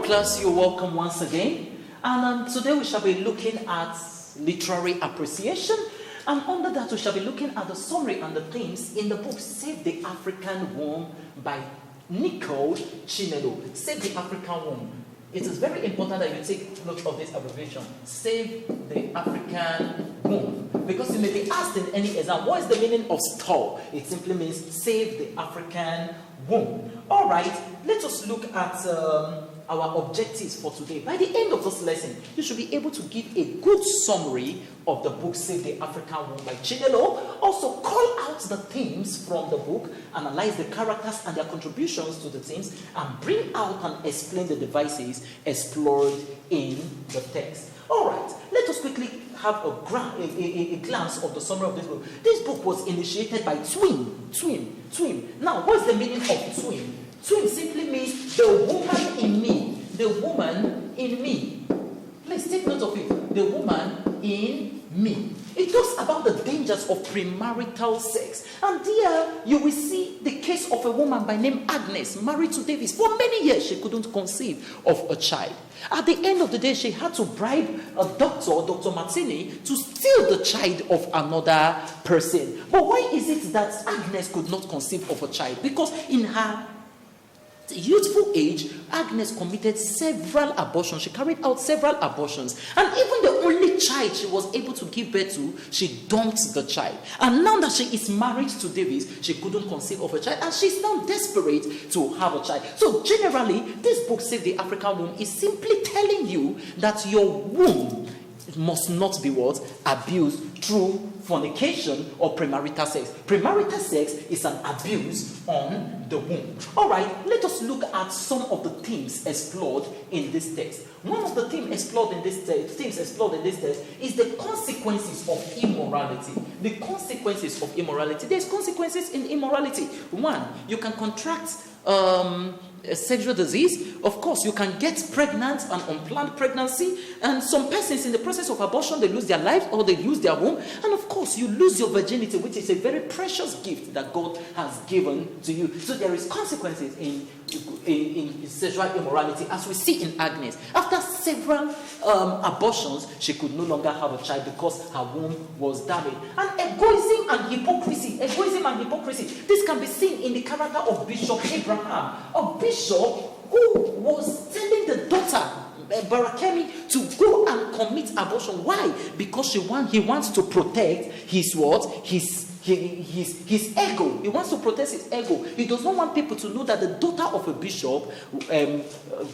class, you're welcome once again. And today we shall be looking at literary appreciation. And under that, we shall be looking at the summary and the themes in the book Save the African Womb by Nicole, Chinelo. Save the African Womb. It is very important that you take note of this abbreviation. Save the African Womb. Because you may be asked in any exam, what is the meaning of STOR? It simply means save the African womb. All right, let us look at our objectives for today. By the end of this lesson, you should be able to give a good summary of the book Save the African Womb by Chinelo. Also, call out the themes from the book, analyze the characters and their contributions to the themes, and bring out and explain the devices explored in the text. All right, let us quickly have a glance of the summary of this book. This book was initiated by twin. Now, what's the meaning of twin? Twin simply means the woman in me. The woman in me. Please take note of it. The woman in me. It talks about the dangers of premarital sex. And here you will see the case of a woman by name Agnes, married to Davis. For many years, she couldn't conceive of a child. At the end of the day, she had to bribe a doctor, Dr. Martini, to steal the child of another person. But why is it that Agnes could not conceive of a child? Because in her youthful age, Agnes committed several abortions. She carried out several abortions. And even the only child she was able to give birth to, she dumped the child. And now that she is married to Davis, she couldn't conceive of a child. And she's now desperate to have a child. So generally, this book, Save the African Womb, is simply telling you that your womb must not be what? Abused through fornication or premarital sex. Premarital sex is an abuse on the womb. All right, let us look at some of the themes explored in this text. One of the themes explored in this text is the consequences of immorality. The consequences of immorality. There's consequences in immorality. One, you can contract sexual disease. Of course, you can get pregnant, an unplanned pregnancy, and some persons in the process of abortion, they lose their lives or they lose their womb, and of course you lose your virginity, which is a very precious gift that God has given to you. So there is consequences in sexual immorality, as we see in Agnes. After several abortions, she could no longer have a child because her womb was damaged. And egoism and hypocrisy, this can be seen in the character of Bishop Abraham, a bishop who was telling the daughter Barakemi to go and commit abortion. Why? Because he wants to protect his what? His ego. He wants to protect his ego. He does not want people to know that the daughter of a bishop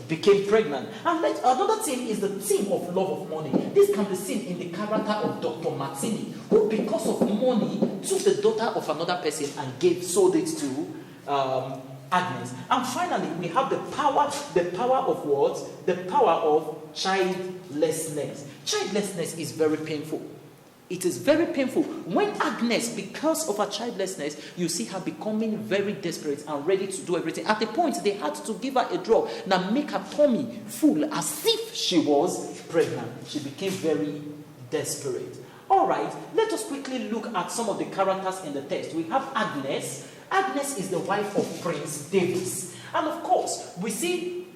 became pregnant. And another thing is the theme of love of money. This can be seen in the character of Dr. Martini, who because of money took the daughter of another person and sold it to Agnes. And finally, we have the power of what? The power of childlessness. Childlessness is very painful. It is very painful. When Agnes, because of her childlessness, you see her becoming very desperate and ready to do everything. At the point, they had to give her a drug that make her tummy full as if she was pregnant. She became very desperate. All right, let us quickly look at some of the characters in the text. We have Agnes. Agnes is the wife of Prince Davis. And of course, we see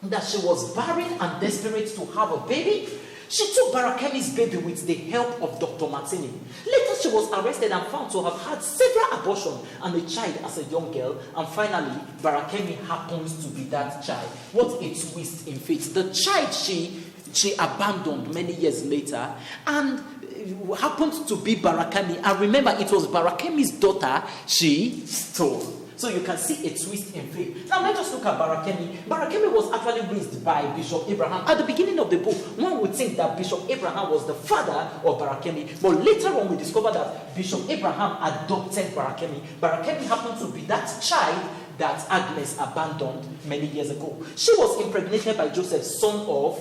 that she was barren and desperate to have a baby. She took Barakemi's baby with the help of Dr. Martini. Later, she was arrested and found to have had several abortions and a child as a young girl. And finally, Barakemi happens to be that child. What a twist in fate. The child she abandoned many years later and happened to be Barakemi. And remember, it was Barakemi's daughter she stole. So you can see a twist in fate. Now let us look at Barakemi. Barakemi was actually raised by Bishop Abraham. At the beginning of the book, one would think that Bishop Abraham was the father of Barakemi. But later on, we discover that Bishop Abraham adopted Barakemi. Barakemi happened to be that child that Agnes abandoned many years ago. She was impregnated by Joseph, son of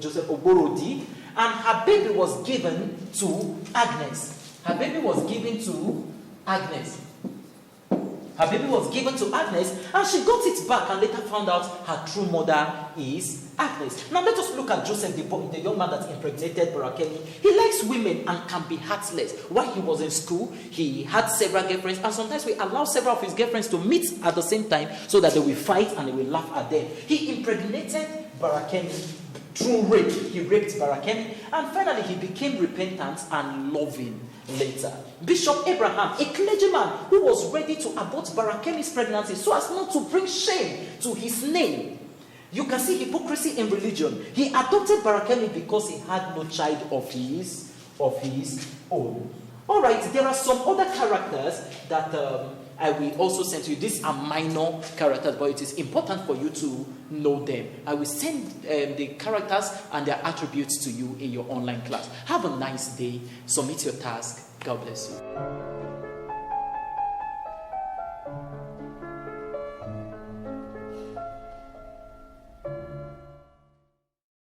Joseph Oborodi, and her baby was given to Agnes. Her baby was given to Agnes. Her baby was given to Agnes, and she got it back and later found out her true mother is Agnes. Now let us look at Joseph, the young man that impregnated Barakemi. He likes women and can be heartless. While he was in school, he had several girlfriends, and sometimes we allow several of his girlfriends to meet at the same time so that they will fight and they will laugh at them. He impregnated Barakemi through rape. He raped Barakemi, and finally he became repentant and loving later. Bishop Abraham, a clergyman who was ready to abort Barakemi's pregnancy so as not to bring shame to his name. You can see hypocrisy in religion. He adopted Barakemi because he had no child of his own. All right, there are some other characters that I will also send to you. These are minor characters, but it is important for you to know them. I will send the characters and their attributes to you in your online class. Have a nice day. Submit your task. God bless you.